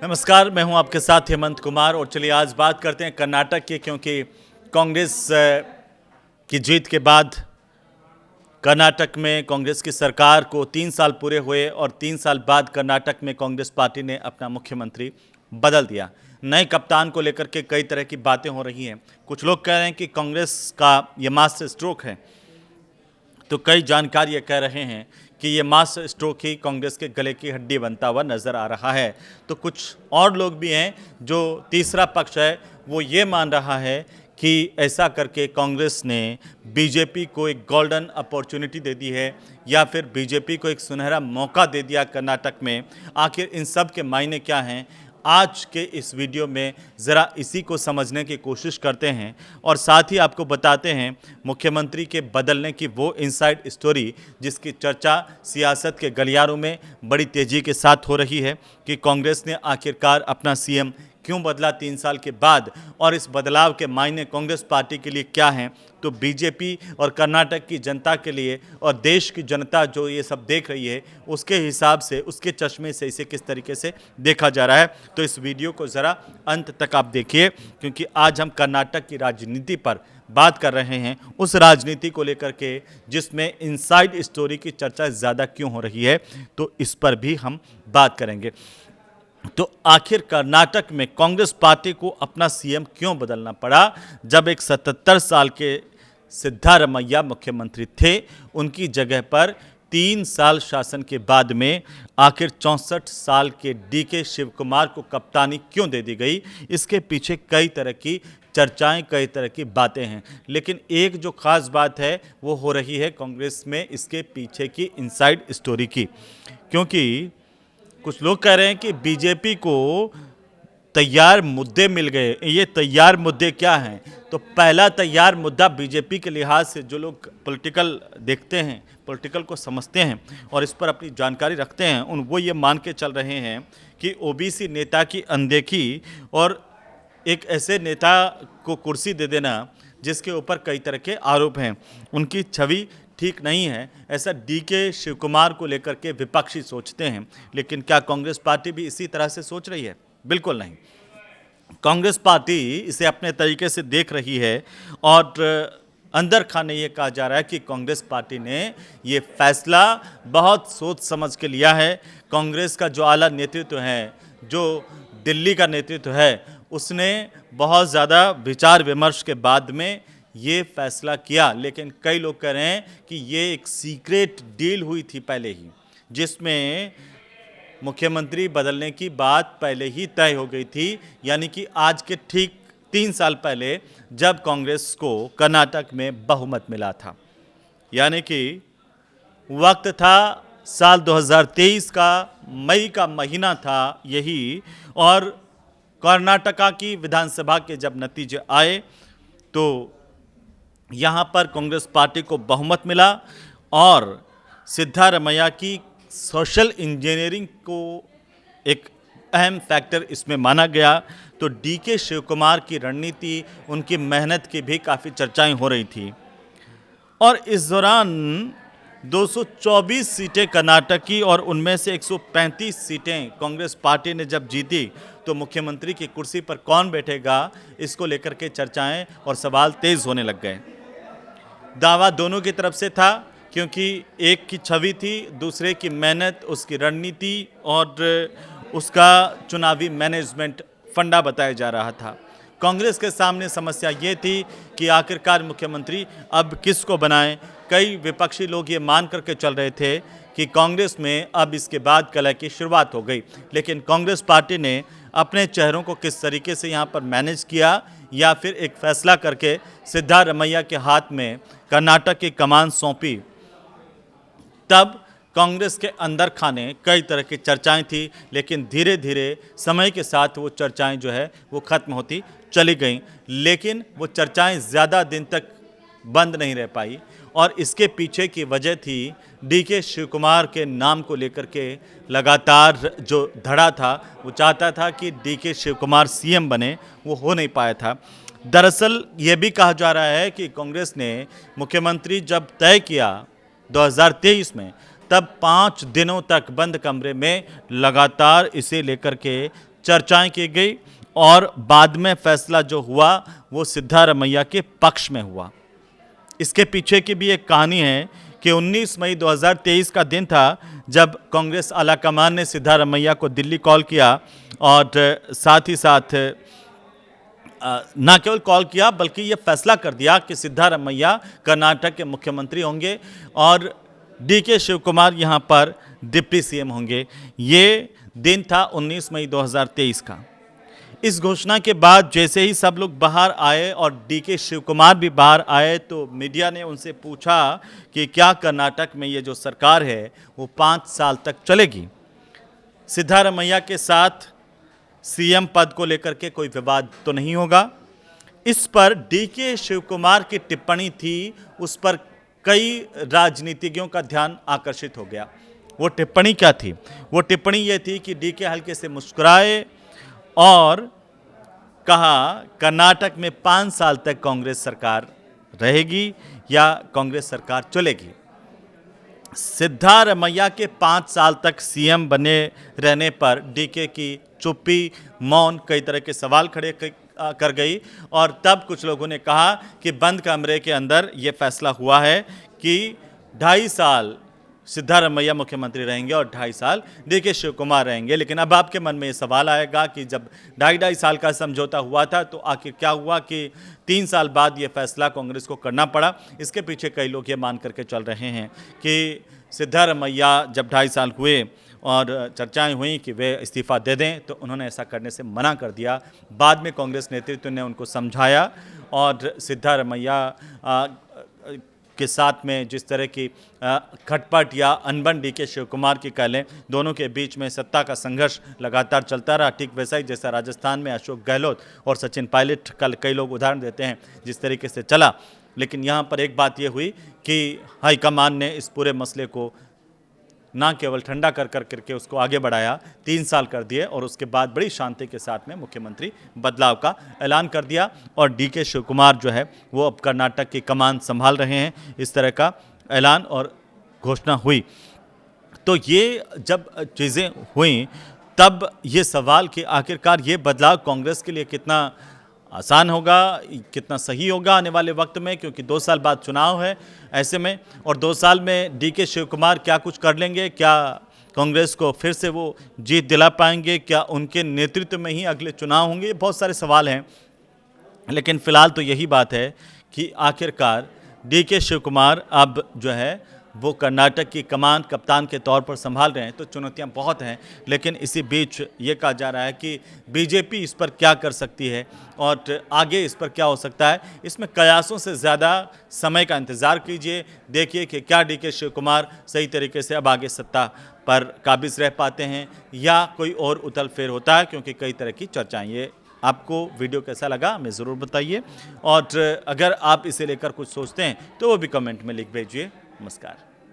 नमस्कार, मैं हूं आपके साथ हेमंत कुमार और चलिए आज बात करते हैं कर्नाटक की, क्योंकि कांग्रेस की जीत के बाद कर्नाटक में कांग्रेस की सरकार को 3 साल पूरे हुए और 3 साल बाद कर्नाटक में कांग्रेस पार्टी ने अपना मुख्यमंत्री बदल दिया। नए कप्तान को लेकर के कई तरह की बातें हो रही हैं। कुछ लोग कह रहे हैं कि कांग्रेस का ये मास्टर स्ट्रोक है, तो कई जानकार ये कह रहे हैं कि ये मास्टर स्ट्रोक ही कांग्रेस के गले की हड्डी बनता हुआ नजर आ रहा है। तो कुछ और लोग भी हैं, जो तीसरा पक्ष है वो ये मान रहा है कि ऐसा करके कांग्रेस ने बीजेपी को एक गोल्डन अपॉर्चुनिटी दे दी है, या फिर बीजेपी को एक सुनहरा मौका दे दिया कर्नाटक में। आखिर इन सब के मायने क्या हैं, आज के इस वीडियो में ज़रा इसी को समझने की कोशिश करते हैं और साथ ही आपको बताते हैं मुख्यमंत्री के बदलने की वो इनसाइड स्टोरी जिसकी चर्चा सियासत के गलियारों में बड़ी तेज़ी के साथ हो रही है कि कांग्रेस ने आखिरकार अपना सीएम क्यों बदला 3 साल के बाद, और इस बदलाव के मायने कांग्रेस पार्टी के लिए क्या हैं। तो बीजेपी और कर्नाटक की जनता के लिए और देश की जनता जो ये सब देख रही है, उसके हिसाब से, उसके चश्मे से इसे किस तरीके से देखा जा रहा है। तो इस वीडियो को ज़रा अंत तक आप देखिए, क्योंकि आज हम कर्नाटक की राजनीति पर बात कर रहे हैं, उस राजनीति को लेकर के जिसमें इनसाइड स्टोरी की चर्चा ज़्यादा क्यों हो रही है, तो इस पर भी हम बात करेंगे। तो आखिर कर्नाटक में कांग्रेस पार्टी को अपना सीएम क्यों बदलना पड़ा, जब एक 77 साल के सिद्धारमैया मुख्यमंत्री थे, उनकी जगह पर 3 साल शासन के बाद में आखिर 64 साल के डीके शिवकुमार को कप्तानी क्यों दे दी गई। इसके पीछे कई तरह की चर्चाएं, कई तरह की बातें हैं, लेकिन एक जो खास बात है वो हो रही है कांग्रेस में इसके पीछे की इनसाइड स्टोरी की। क्योंकि कुछ लोग कह रहे हैं कि बीजेपी को तैयार मुद्दे मिल गए। ये तैयार मुद्दे क्या हैं? तो पहला तैयार मुद्दा बीजेपी के लिहाज से, जो लोग पॉलिटिकल देखते हैं, पॉलिटिकल को समझते हैं और इस पर अपनी जानकारी रखते हैं, वो ये मान के चल रहे हैं कि ओबीसी नेता की अनदेखी और एक ऐसे नेता को कुर्सी दे देना जिसके ऊपर कई तरह के आरोप हैं, उनकी छवि ठीक नहीं है। ऐसा डीके शिवकुमार को लेकर के विपक्षी सोचते हैं। लेकिन क्या कांग्रेस पार्टी भी इसी तरह से सोच रही है? बिल्कुल नहीं। कांग्रेस पार्टी इसे अपने तरीके से देख रही है और अंदर खाने ये कहा जा रहा है कि कांग्रेस पार्टी ने ये फैसला बहुत सोच समझ के लिया है। कांग्रेस का जो आला नेतृत्व है, जो दिल्ली का नेतृत्व है, उसने बहुत ज़्यादा विचार विमर्श के बाद में ये फैसला किया। लेकिन कई लोग कह रहे हैं कि ये एक सीक्रेट डील हुई थी पहले ही, जिसमें मुख्यमंत्री बदलने की बात पहले ही तय हो गई थी। यानी कि आज के ठीक 3 साल पहले जब कांग्रेस को कर्नाटक में बहुमत मिला था, यानी कि वक्त था साल 2023 का, मई का महीना था यही, और कर्नाटका की विधानसभा के जब नतीजे आए तो यहाँ पर कांग्रेस पार्टी को बहुमत मिला और सिद्धारमैया की सोशल इंजीनियरिंग को एक अहम फैक्टर इसमें माना गया। तो डीके शिवकुमार की रणनीति, उनकी मेहनत की भी काफ़ी चर्चाएं हो रही थी। और इस दौरान 224 सीटें कर्नाटक की और उनमें से 135 सीटें कांग्रेस पार्टी ने जब जीती, तो मुख्यमंत्री की कुर्सी पर कौन बैठेगा, इसको लेकर के चर्चाएं और सवाल तेज होने लग गए। दावा दोनों की तरफ से था, क्योंकि एक की छवि थी, दूसरे की मेहनत, उसकी रणनीति और उसका चुनावी मैनेजमेंट फंडा बताया जा रहा था। कांग्रेस के सामने समस्या ये थी कि आखिरकार मुख्यमंत्री अब किसको बनाएं। कई विपक्षी लोग ये मान करके चल रहे थे कि कांग्रेस में अब इसके बाद कलह की शुरुआत हो गई, लेकिन कांग्रेस पार्टी ने अपने चेहरों को किस तरीके से यहाँ पर मैनेज किया, या फिर एक फैसला करके सिद्धारमैया के हाथ में कर्नाटक की कमान सौंपी, तब कांग्रेस के अंदर खाने कई तरह की चर्चाएं थी। लेकिन धीरे धीरे समय के साथ वो चर्चाएं जो है वो ख़त्म होती चली गईं। लेकिन वो चर्चाएं ज़्यादा दिन तक बंद नहीं रह पाई, और इसके पीछे की वजह थी डीके शिवकुमार के नाम को लेकर के लगातार जो धड़ा था, वो चाहता था कि डीके शिवकुमार सीएम बने, वो हो नहीं पाया था। दरअसल ये भी कहा जा रहा है कि कांग्रेस ने मुख्यमंत्री जब तय किया 2023 में, तब 5 दिनों तक बंद कमरे में लगातार इसे लेकर के चर्चाएं की गई और बाद में फैसला जो हुआ वो सिद्धारमैया के पक्ष में हुआ। इसके पीछे की भी एक कहानी है कि 19 मई 2023 का दिन था जब कांग्रेस आलाकमान ने सिद्धारमैया को दिल्ली कॉल किया और साथ ही साथ ना केवल कॉल किया बल्कि ये फैसला कर दिया कि सिद्धारमैया कर्नाटक के मुख्यमंत्री होंगे और डीके शिवकुमार यहाँ पर डिप्टी सीएम होंगे। ये दिन था 19 मई 2023 का। इस घोषणा के बाद जैसे ही सब लोग बाहर आए और डीके शिवकुमार भी बाहर आए तो मीडिया ने उनसे पूछा कि क्या कर्नाटक में ये जो सरकार है वो 5 साल तक चलेगी। सिद्धारमैया के साथ सीएम पद को लेकर के कोई विवाद तो नहीं होगा। इस पर डीके शिवकुमार की टिप्पणी थी, उस पर कई राजनीतिज्ञों का ध्यान आकर्षित हो गया। वो टिप्पणी क्या थी? वो टिप्पणी ये थी कि डीके हल्के से मुस्कुराए और कहा कर्नाटक में 5 साल तक कांग्रेस सरकार रहेगी या कांग्रेस सरकार चलेगी। सिद्धारमैया के 5 साल तक सीएम बने रहने पर डीके की चुप्पी, मौन कई तरह के सवाल खड़े कर गई और तब कुछ लोगों ने कहा कि बंद कमरे के अंदर ये फैसला हुआ है कि 2.5 साल सिद्धारमैया मुख्यमंत्री रहेंगे और 2.5 साल डीके शिवकुमार रहेंगे। लेकिन अब आपके मन में ये सवाल आएगा कि जब 2.5 साल का समझौता हुआ था तो आखिर क्या हुआ कि 3 साल बाद ये फैसला कांग्रेस को करना पड़ा। इसके पीछे कई लोग ये मान करके चल रहे हैं कि सिद्धारमैया जब 2.5 साल हुए और चर्चाएं हुई कि वे इस्तीफ़ा दे दें तो उन्होंने ऐसा करने से मना कर दिया। बाद में कांग्रेस नेतृत्व ने उनको समझाया और सिद्धारमैया के साथ में जिस तरह की खटपट या अनबन डीके शिवकुमार की कह लें, दोनों के बीच में सत्ता का संघर्ष लगातार चलता रहा। ठीक वैसा ही जैसा राजस्थान में अशोक गहलोत और सचिन पायलट कल कई लोग उदाहरण देते हैं जिस तरीके से चला। लेकिन यहाँ पर एक बात ये हुई कि हाईकमान ने इस पूरे मसले को ना केवल ठंडा कर करके उसको आगे बढ़ाया, 3 साल कर दिए और उसके बाद बड़ी शांति के साथ में मुख्यमंत्री बदलाव का ऐलान कर दिया और डीके शिवकुमार जो है वो अब कर्नाटक की कमान संभाल रहे हैं। इस तरह का ऐलान और घोषणा हुई। तो ये जब चीज़ें हुई तब ये सवाल कि आखिरकार ये बदलाव कांग्रेस के लिए कितना आसान होगा, कितना सही होगा आने वाले वक्त में, क्योंकि 2 साल बाद चुनाव है ऐसे में और 2 साल में डीके शिवकुमार क्या कुछ कर लेंगे, क्या कांग्रेस को फिर से वो जीत दिला पाएंगे, क्या उनके नेतृत्व में ही अगले चुनाव होंगे, ये बहुत सारे सवाल हैं। लेकिन फिलहाल तो यही बात है कि आखिरकार डीके शिवकुमार अब जो है वो कर्नाटक की कमान कप्तान के तौर पर संभाल रहे हैं। तो चुनौतियां बहुत हैं, लेकिन इसी बीच ये कहा जा रहा है कि बीजेपी इस पर क्या कर सकती है और आगे इस पर क्या हो सकता है। इसमें कयासों से ज़्यादा समय का इंतज़ार कीजिए, देखिए कि क्या डीके शिवकुमार सही तरीके से अब आगे सत्ता पर काबिज रह पाते हैं या कोई और उथल फेर होता है, क्योंकि कई तरह की चर्चाएँ। ये आपको वीडियो कैसा लगा हमें ज़रूर बताइए और अगर आप इसे लेकर कुछ सोचते हैं तो वो भी कमेंट में लिख भेजिए। नमस्कार।